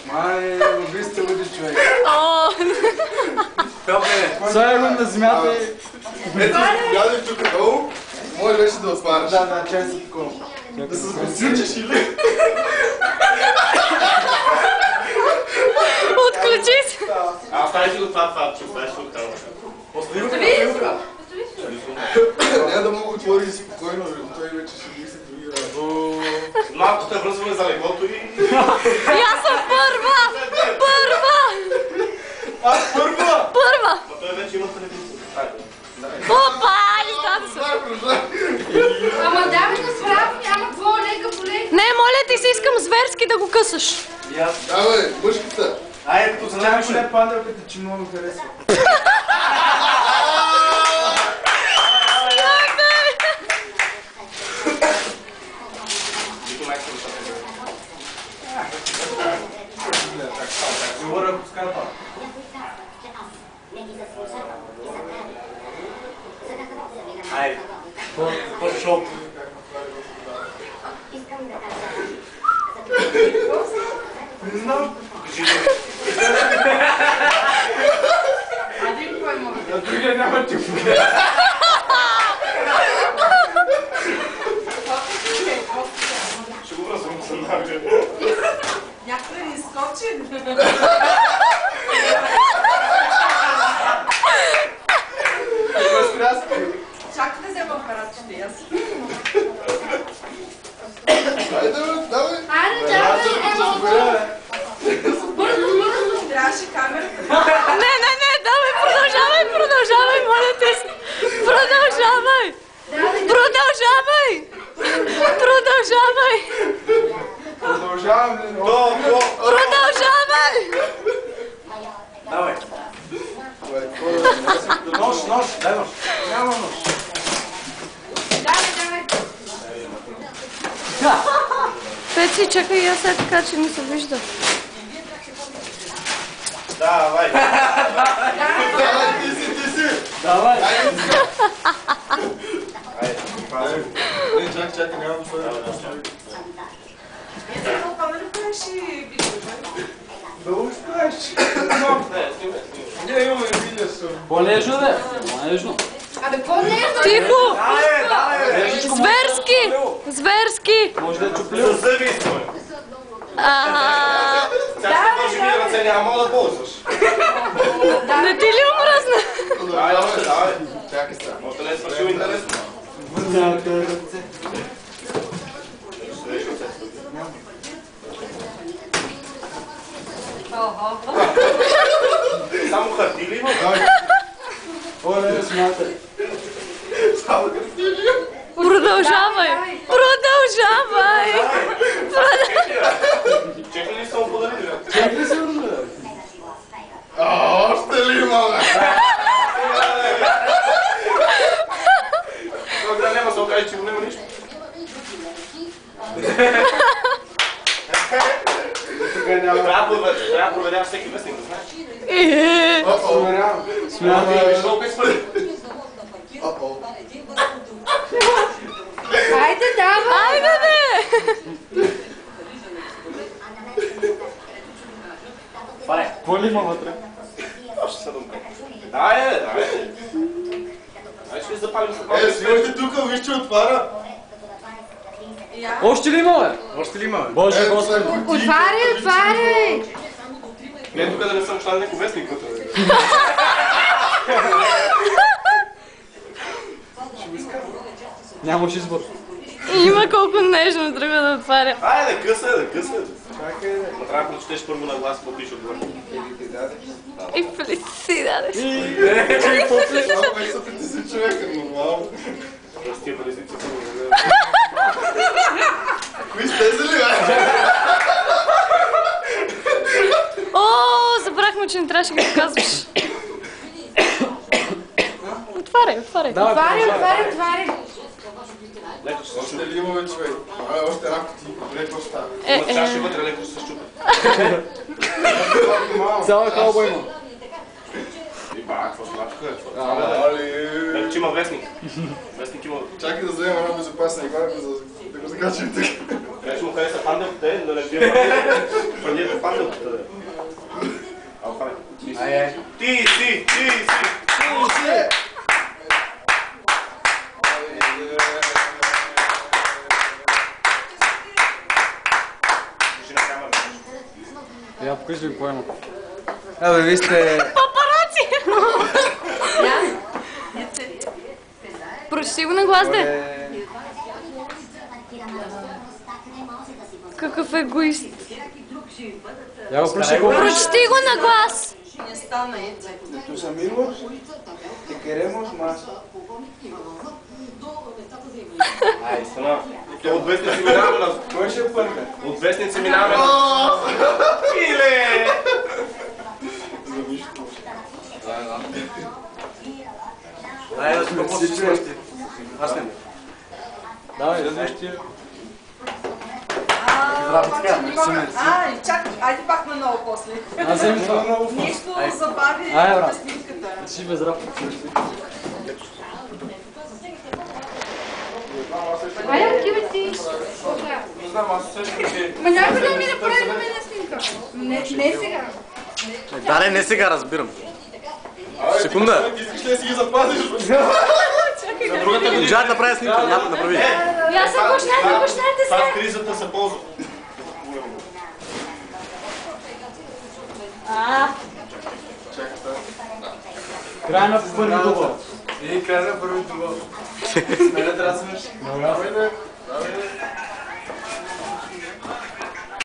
Май, вие сте луди човек. Слагай го на земята и... Ето, гади тук долу, може вече да отваряш. Да, чай са такова. Да се сгусючиш или? Отключи се! Остави си го това, че остави си го това. Остави се! Няма да мога отвори спокойно, той вече ще ги се други работи. Малко те връзваме за леглото и... Аз съм първа! Първа! Аз първа! Първа! Но той вече има телевизия. Опа! Издаде се! Ама давай да справи, няма твоя лека поле. Не, моля ти се, искам зверски да го късаш. Давай, мъжката. Айде, като Знаеш заняваш ли панделката, че много ми харесва? Говоря, ако скарпа. Айде, по-шоу. Не знам. Един кой може? На другия няма ти Ще го връзвам с набия. Някой ни изскочи. Чакай да взема апаратчета и аз. Айде, давай. Айде, давай, бързо. Трябваше камерата. Не, давай, продължавай, моля ти се. Продължавай. Продължавам ли? Продължавай. Давай. Нож, дай нож. Няма нож. Давай. Пеци, чакай, аз сега така, че не се вижда. Давай. Давай, ти си. Давай. Не, чакай, нямам своя. Да успееш. Не, имаме видео съм. По-нежно, бе. По-нежно. Абе, по-нежно. Тихо! Давай. Зверски! Може да е чуплил. С зъби искаме. Сега ще може ми ръце, няма мога да ползваш. Не ти ли омръзна? Давай. Чакай сега. Може да не е свършил интересно. Върнявате ръце. Само хартии ли има? Оле, смятай. Само красиви. Продължавай! Чекай ли са му подарили? Чакай се, бе. Още ли има, бе? Тогава няма се окаже, че го няма нищо. Трябва да проверяваш всеки вестник, да знаеш. Проверявам. Смятай. Виж колко е свърли. Хайде, давай. Айде, Паре. Какво ли има вътре? Още са думка. Давай. Ай, ще ви запалим с малко. Снимайте тук, виж, че отваря. Още ли има, бе? Още ли има, бе? Боже, Господи. Отваряй. Не, тук да не съм член някой вестник вътре. Нямаш избор. Има колко нежно друго да отваря. Айде, къса. Чакай, бе. Но трябва да прочетеш първо на глас, какво пише отгоре. И плеси си дадеш. Това вече са 50 човека, нормално. С тия белезници са му. Кои сте ли, бе? О, забрахме, че не трябваше да ги казваш. Отваряй. Отваряй. Леко ще се Още щупи. ли имаме, човек? Още една кутия. Леко става. Има чаши вътре, леко ще се щупи. Цяла кълба има. Какво страшно е? Али... Има вестник. Вестник има... Чакай да вземем едно безопасна игла, да го закачим тук. Вече му хареса панделките, да не пие панделките панделките. Ало, хване. Ти си! Кажи на камера. Я покажи какво има. Абе, ви сте... Папараци! Прочети го на глас, де. Какъв егоист. Я го прочети какво. Прочети го на глас. Tus amigos te queremos más. Ай, стана. От вестници минаваме на... Кой ще пърка? От вестници минаваме на... Иле! Ай, да сме по-сичи. Аз не. Давай, да нещо. Ай, чакай, айде пак на ново после. Аз вземем това. Нещо забави Ай, брат. снимката. Си без работа. Айде, отивай ти. Не знам, аз също че... Ма някой да ми направи на мен снимка. Не сега. Да, не сега разбирам. Секунда. Искаш ли да си ги запазиш? Можа да направя снимка, няма да направи. Я съм почнете Това се. в кризата се ползва. Край на първи дубъл. И край на първи дубъл. Мене трябва да смеш. Давай,